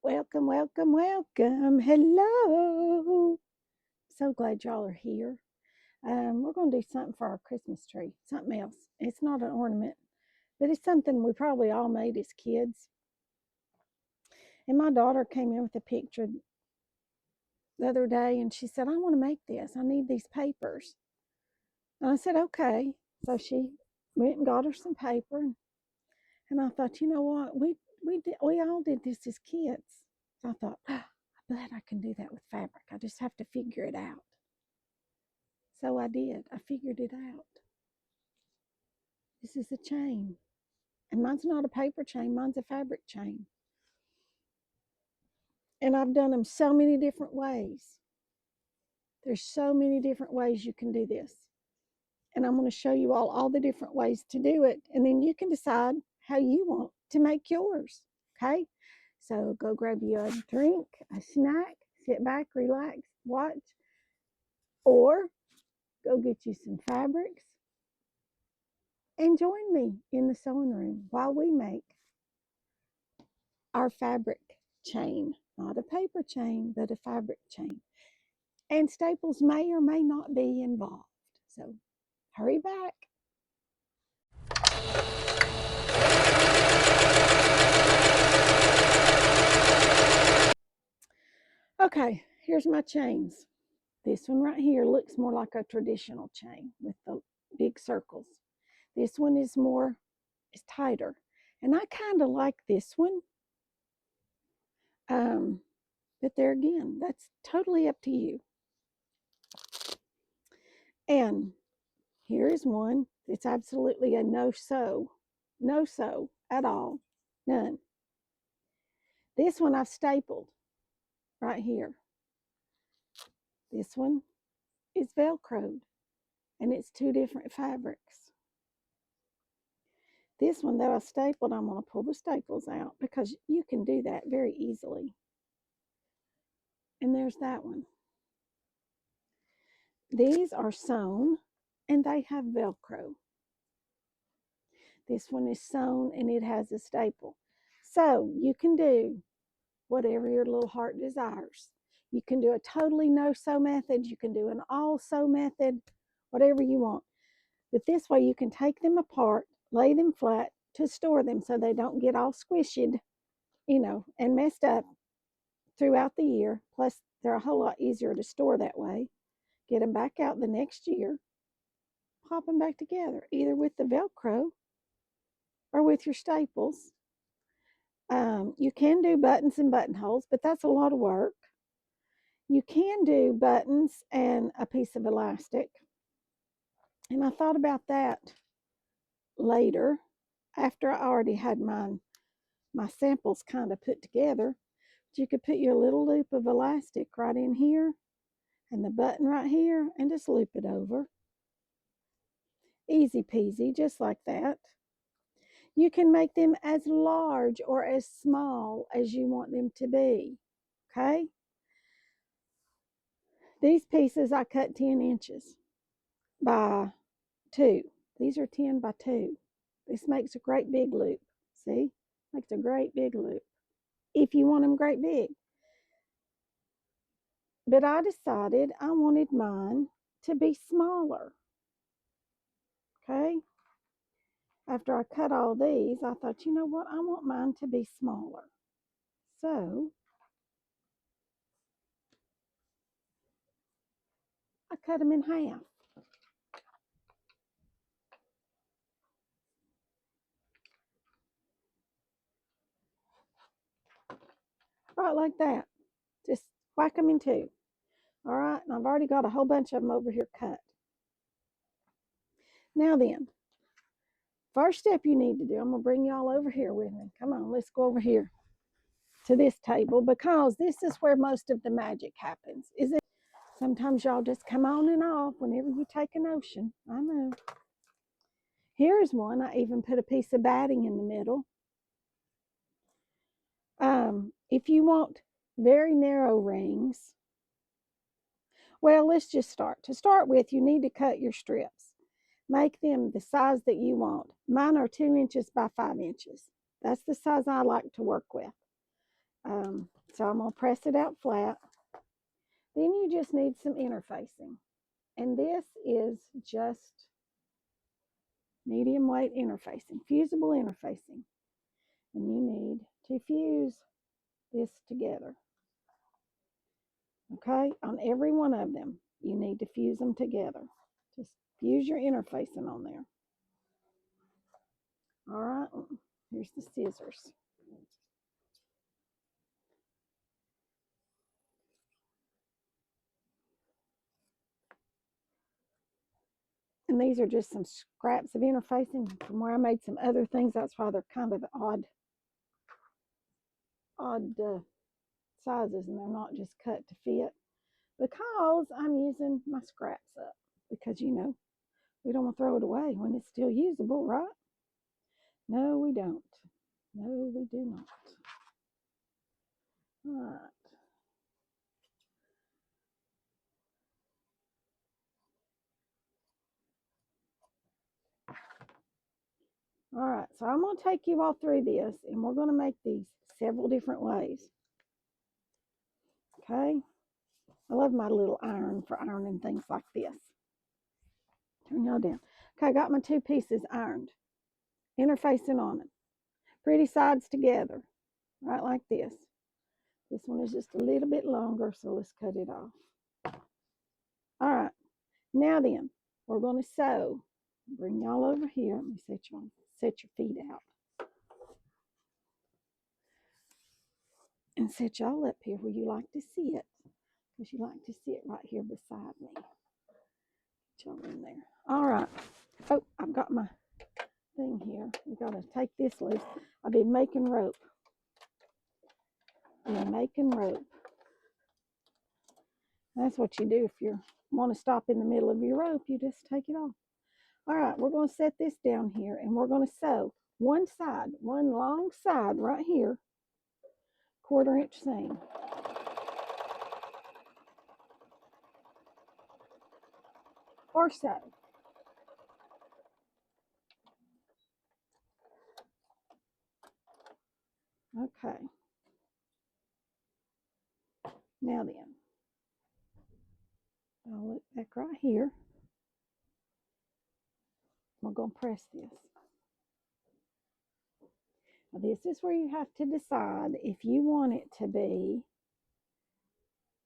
Welcome, welcome, welcome. Hello. So glad y'all are here. We're going to do something for our Christmas tree, something else. It's not an ornament, but it's something we probably all made as kids. And my daughter came in with a picture the other day and she said, I want to make this. I need these papers. And I said, okay. So she went and got her some paper. And I thought, you know what? We all did this as kids. So I thought, I bet I can do that with fabric. I just have to figure it out. So I did. I figured it out. This is a chain. And mine's not a paper chain, mine's a fabric chain. And I've done them so many different ways. There's so many different ways you can do this. And I'm going to show you all the different ways to do it. And then you can decide how you want to make yours. Okay? So go grab you a drink, a snack, sit back, relax, watch, or go get you some fabrics and join me in the sewing room while we make our fabric chain. Not a paper chain, but a fabric chain. And staples may or may not be involved. So hurry back. Okay, here's my chains. This one right here looks more like a traditional chain with the big circles. This one is tighter. And I kind of like this one. But there again, that's totally up to you. And here is one. It's absolutely a no sew at all, none. This one I've stapled right here. This one is Velcroed, and it's two different fabrics. This one that I stapled, I'm going to pull the staples out because you can do that very easily. And there's that one. These are sewn, and they have Velcro. This one is sewn, and it has a staple. So you can do whatever your little heart desires. You can do a totally no-sew method. You can do an all-sew method, whatever you want. But this way you can take them apart, lay them flat to store them so they don't get all squished, and messed up throughout the year. Plus, they're a whole lot easier to store that way. Get them back out the next year, pop them back together, either with the Velcro or with your staples. You can do buttons and buttonholes, but that's a lot of work. You can do buttons and a piece of elastic. And I thought about that later, after I already had my samples kind of put together. But you could put your little loop of elastic right in here and the button right here and just loop it over. Easy peasy, just like that. You can make them as large or as small as you want them to be, okay? These pieces I cut 10 inches by 2. These are 10 by 2. This makes a great big loop. See? Makes a great big loop. If you want them great big. But I decided I wanted mine to be smaller. Okay? After I cut all these, I thought, you know what? I want mine to be smaller. So I cut them in half. Right like that. Just whack them in two. All right, and I've already got a whole bunch of them over here cut. Now then, first step you need to do, I'm going to bring y'all over here with me. Come on, let's go over here to this table because this is where most of the magic happens, is it? Sometimes y'all just come on and off whenever you take a notion. I know. Here's one. I even put a piece of batting in the middle. If you want very narrow rings, well, let's just start. To start with, you need to cut your strips. Make them the size that you want. Mine are 2 inches by 5 inches. That's the size I like to work with. So I'm going to press it out flat. Then you just need some interfacing. And this is just medium weight interfacing, fusible interfacing. And you need to fuse this together. Okay, on every one of them, you need to fuse them together. Just fuse your interfacing on there. All right, here's the scissors. And these are just some scraps of interfacing from where I made some other things. That's why they're kind of odd sizes, and they're not just cut to fit. Because I'm using my scraps up. Because, you know, we don't want to throw it away when it's still usable, right? No, we don't. No, we do not. All right. All right, so I'm going to take you all through this, and we're going to make these several different ways. Okay? I love my little iron for ironing things like this. Turn y'all down. Okay, I got my two pieces ironed, interfacing on them. Pretty sides together, right like this. This one is just a little bit longer, so let's cut it off. All right, now then, we're going to sew. Bring y'all over here. Let me set your feet out. And set y'all up here where you like to see it. Because you like to sit right here beside me. Get y'all in there. All right. Oh, I've got my thing here. We got to take this loose. I've been making rope. That's what you do if you want to stop in the middle of your rope. You just take it off. All right, we're going to set this down here, and we're going to sew one side, one long side right here, 1/4 inch seam. Or so. Okay. Now then, I'll look back right here. We're going to press this. Now this is where you have to decide if you want it to be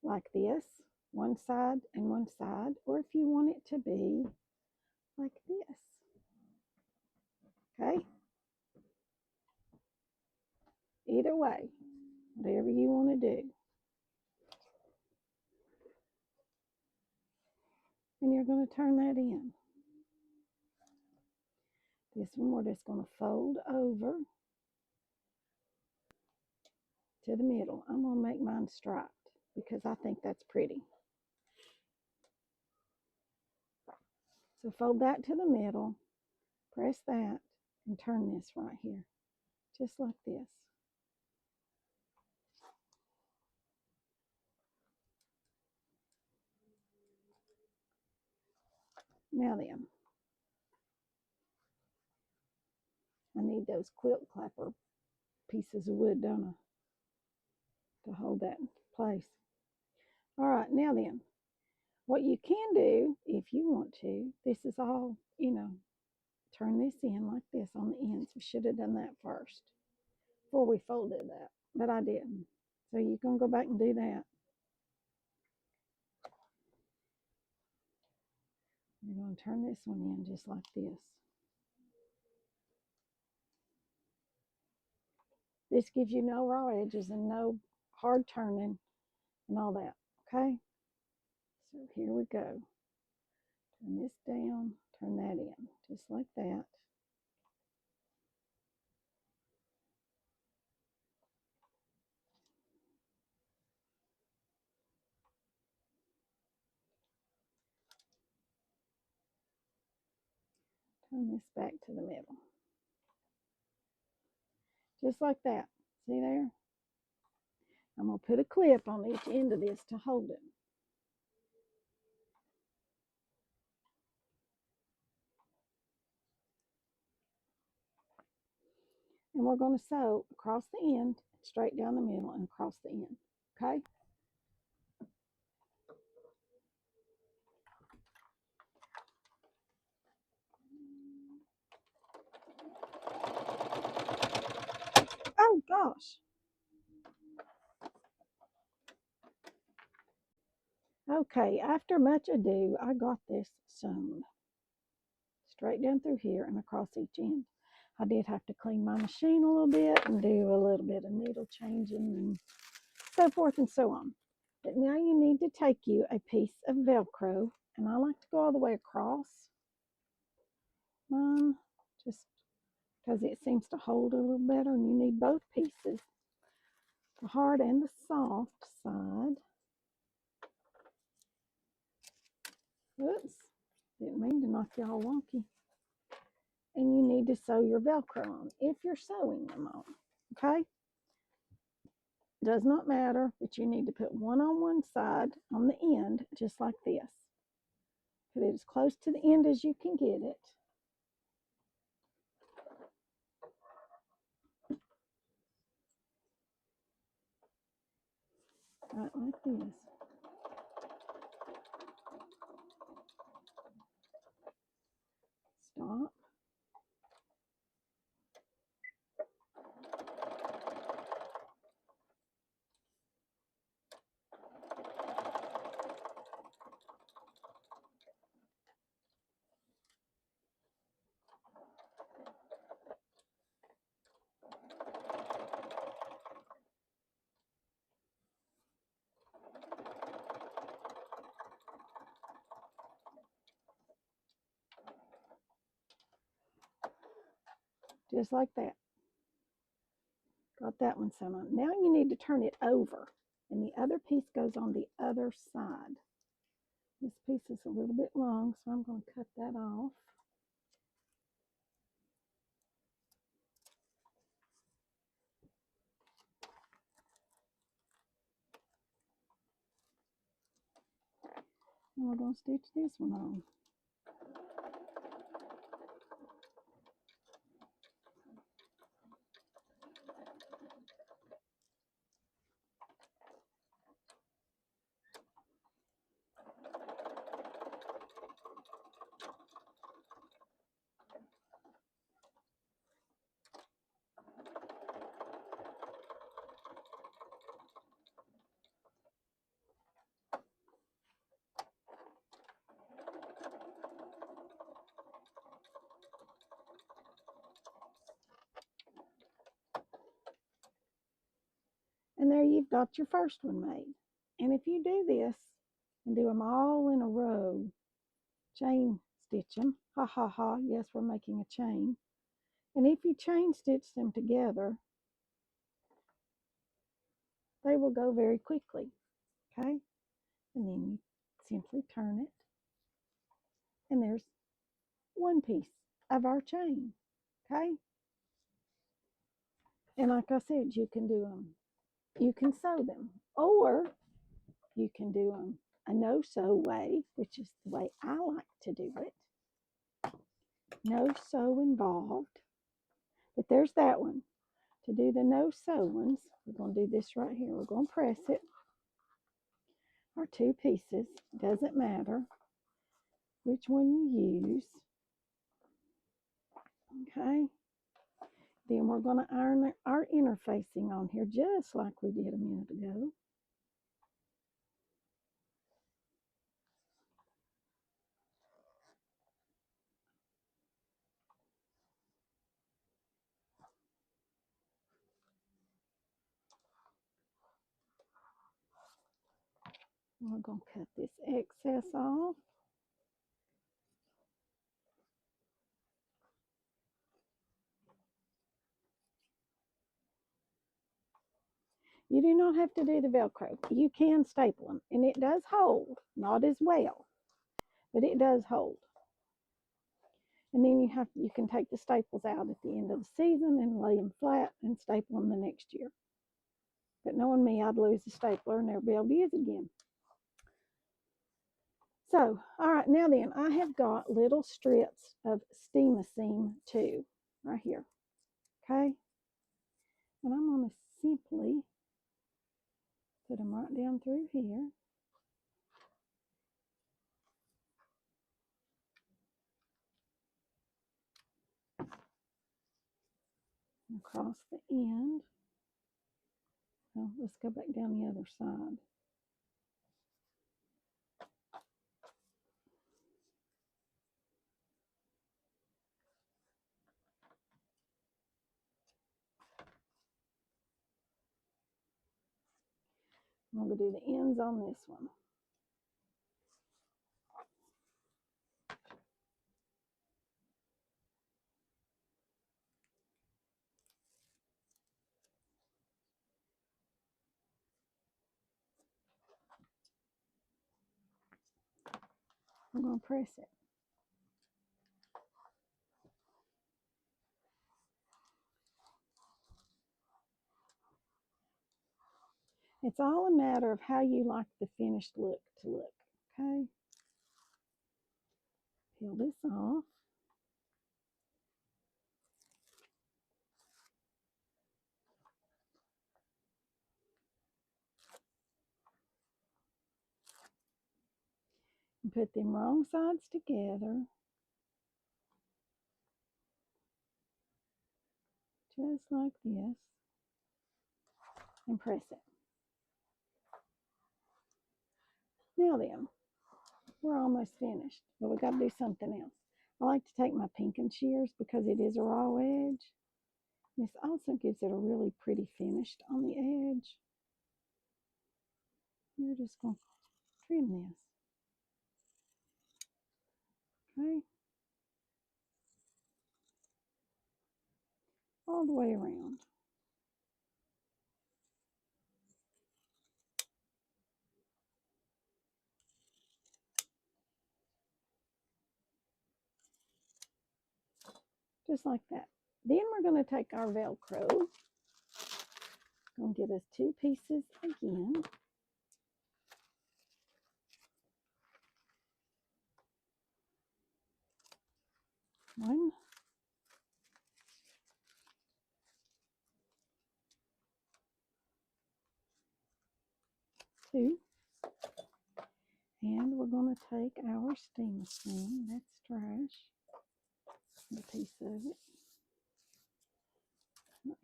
like this, one side and one side, or if you want it to be like this. Okay? Either way, whatever you want to do. And you're going to turn that in. This one we're just going to fold over to the middle. I'm going to make mine striped because I think that's pretty. So fold that to the middle, press that, and turn this right here, just like this. Now then, I need those quilt clapper pieces of wood, don't I, to hold that in place. All right, now then, what you can do if you want to, this is all, you know, turn this in like this on the ends. We should have done that first before we folded that, but I didn't. So you can go back and do that. You're going to turn this one in just like this. This gives you no raw edges and no hard turning and all that, okay? So here we go. Turn this down, turn that in, just like that. Turn this back to the middle. Just like that. See there? I'm going to put a clip on each end of this to hold it. And we're going to sew across the end, straight down the middle, and across the end. Okay? Oh gosh. Okay, after much ado, I got this sewn straight down through here and across each end. I did have to clean my machine a little bit and do a little bit of needle changing and so forth and so on. But now you need to take you a piece of Velcro, and I like to go all the way across mine just because it seems to hold a little better, and you need both pieces, the hard and the soft side. Oops, didn't mean to knock y'all wonky. And you need to sew your Velcro on if you're sewing them on, okay? Does not matter, but you need to put one on one side on the end, just like this. Put it as close to the end as you can get it. Right like this. Stop. Just like that. Got that one sewn on. Now you need to turn it over, and the other piece goes on the other side. This piece is a little bit long, so I'm going to cut that off. And we're going to stitch this one on. And there you've got your first one made. And if you do this and do them all in a row, chain stitch them. Ha ha ha, yes, we're making a chain. And if you chain stitch them together, they will go very quickly. Okay? And then you simply turn it. And there's one piece of our chain. Okay? And like I said, you can do them. You can sew them. Or you can do them a no-sew way, which is the way I like to do it. No sew involved. But there's that one. To do the no-sew ones, we're going to do this right here. We're going to press it. Our two pieces. Doesn't matter which one you use. Okay. Then we're going to iron our interfacing on here just like we did a minute ago. We're going to cut this excess off. You do not have to do the Velcro. You can staple them, and it does hold, not as well, but it does hold. And then you can take the staples out at the end of the season and lay them flat and staple them the next year. But knowing me, I'd lose the stapler and never be able to use it again. So, all right, now then, I have got little strips of steam-a-seam too, right here. Okay, And I'm going to simply put them right down through here. Across the end. Well, let's go back down the other side. I'm going to do the ends on this one. I'm going to press it. It's all a matter of how you like the finished look to look, okay? Peel this off. And put them wrong sides together. Just like this. And press it. Now then, we're almost finished, but we got to do something else. I like to take my pinking shears because it is a raw edge. This also gives it a really pretty finish on the edge. You're just going to trim this. Okay? All the way around. Just like that. Then we're going to take our Velcro. Going to give us 2 pieces again. One. 2. And we're going to take our steam machine. That's trash. A piece of it.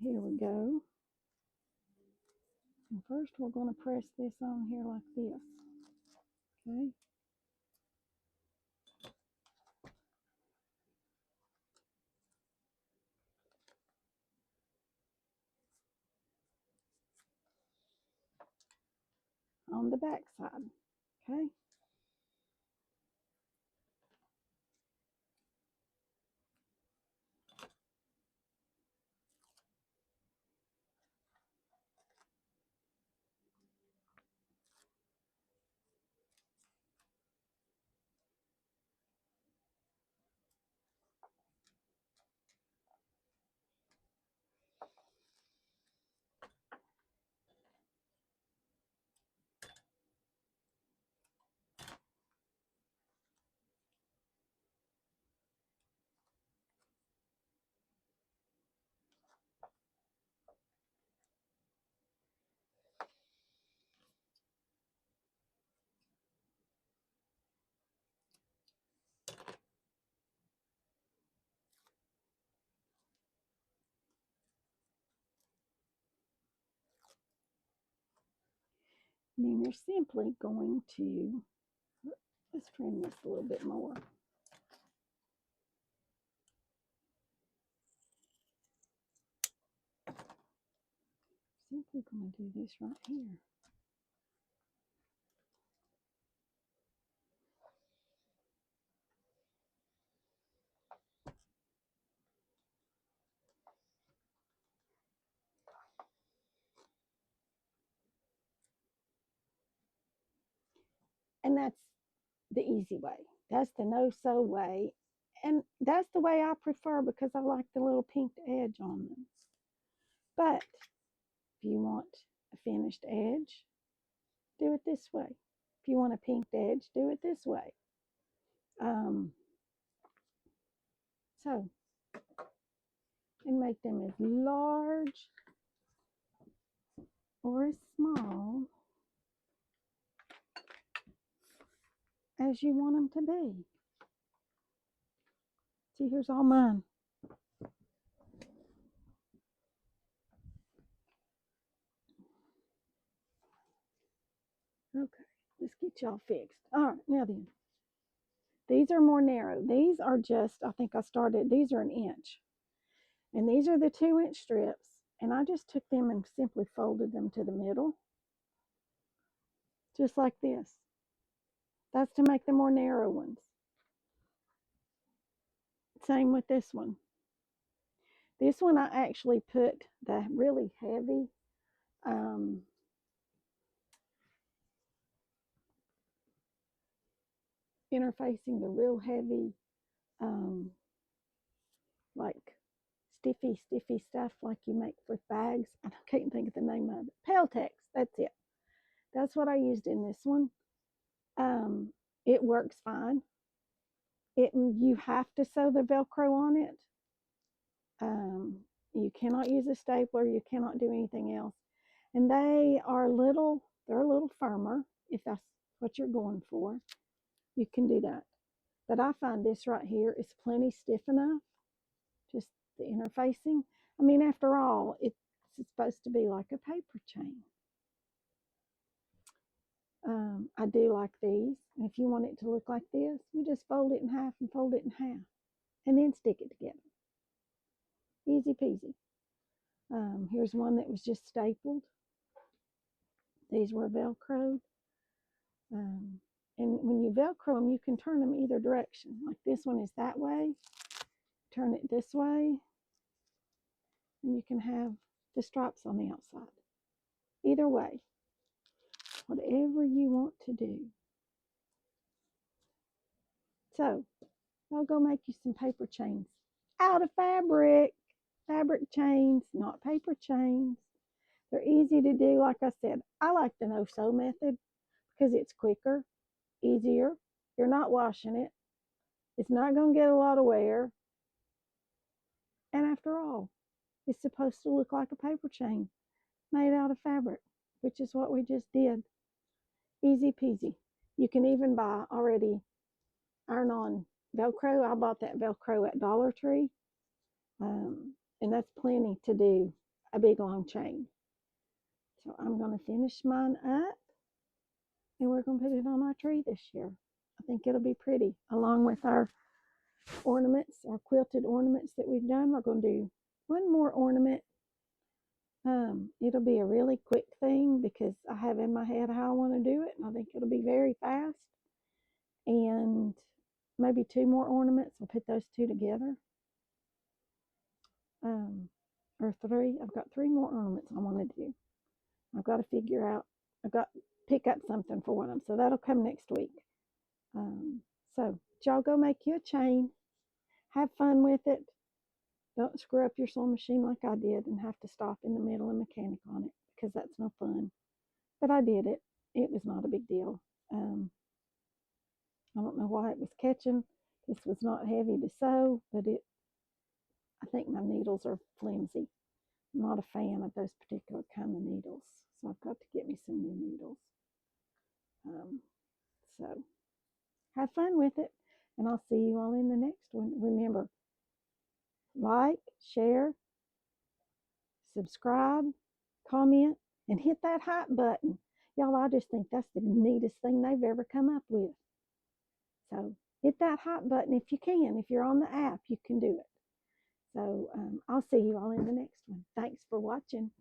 Here we go. And first we're going to press this on here like this. Okay. On the back side. Okay. And then you're simply going to, let's trim this a little bit more. Simply going to do this right here. And that's the easy way. That's the no-sew way. And that's the way I prefer because I like the little pinked edge on them. But if you want a finished edge, do it this way. If you want a pinked edge, do it this way. So, and make them as large or as small as you want them to be. See, here's all mine. Okay, let's get y'all fixed. All right, now then. These are more narrow. These are just, I think I started, these are 1 inch. And these are the 2-inch strips. And I just took them and simply folded them to the middle. Just like this. That's to make the more narrow ones. Same with this one. This one I actually put the really heavy interfacing, the real heavy like stiffy stuff like you make with bags. I can't think of the name of it. Peltex, that's it. That's what I used in this one. It works fine. You have to sew the Velcro on it. You cannot use a stapler. You cannot do anything else. And they're a little firmer if that's what you're going for. You can do that. But I find this right here is plenty stiff enough. Just the interfacing. I mean, after all, it's supposed to be like a paper chain. I do like these. And if you want it to look like this, you just fold it in half and fold it in half. And then stick it together. Easy peasy. Here's one that was just stapled. These were Velcroed. And when you Velcro them, you can turn them either direction. Like this one is that way. Turn it this way. And you can have the stripes on the outside. Either way. Whatever you want to do. So, I'll go make you some paper chains out of fabric. Fabric chains, not paper chains. They're easy to do. Like I said, I like the no-sew method because it's quicker, easier. You're not washing it. It's not going to get a lot of wear. And after all, it's supposed to look like a paper chain made out of fabric, which is what we just did. Easy peasy. You can even buy already iron-on Velcro. I bought that Velcro at Dollar Tree. And that's plenty to do a big long chain. So I'm going to finish mine up and we're going to put it on our tree this year. I think it'll be pretty. Along with our ornaments, our quilted ornaments that we've done, we're going to do one more ornament. It'll be a really quick thing because I have in my head how I want to do it, and I think it'll be very fast. And maybe 2 more ornaments. I'll put those 2 together. Or 3. I've got 3 more ornaments I want to do. I've got to figure out, pick up something for one of them. So that'll come next week. So y'all go make you a chain. Have fun with it. Don't screw up your sewing machine like I did and have to stop in the middle and mechanic on it because that's no fun. But I did it. It was not a big deal. I don't know why it was catching. This was not heavy to sew, but I think my needles are flimsy. I'm not a fan of those particular kind of needles. So I've got to get me some new needles. So have fun with it. And I'll see you all in the next one. Remember, like, share, subscribe, comment, and hit that hype button. Y'all, I just think that's the neatest thing they've ever come up with. So hit that hype button if you can. If you're on the app, you can do it. So I'll see you all in the next one. Thanks for watching.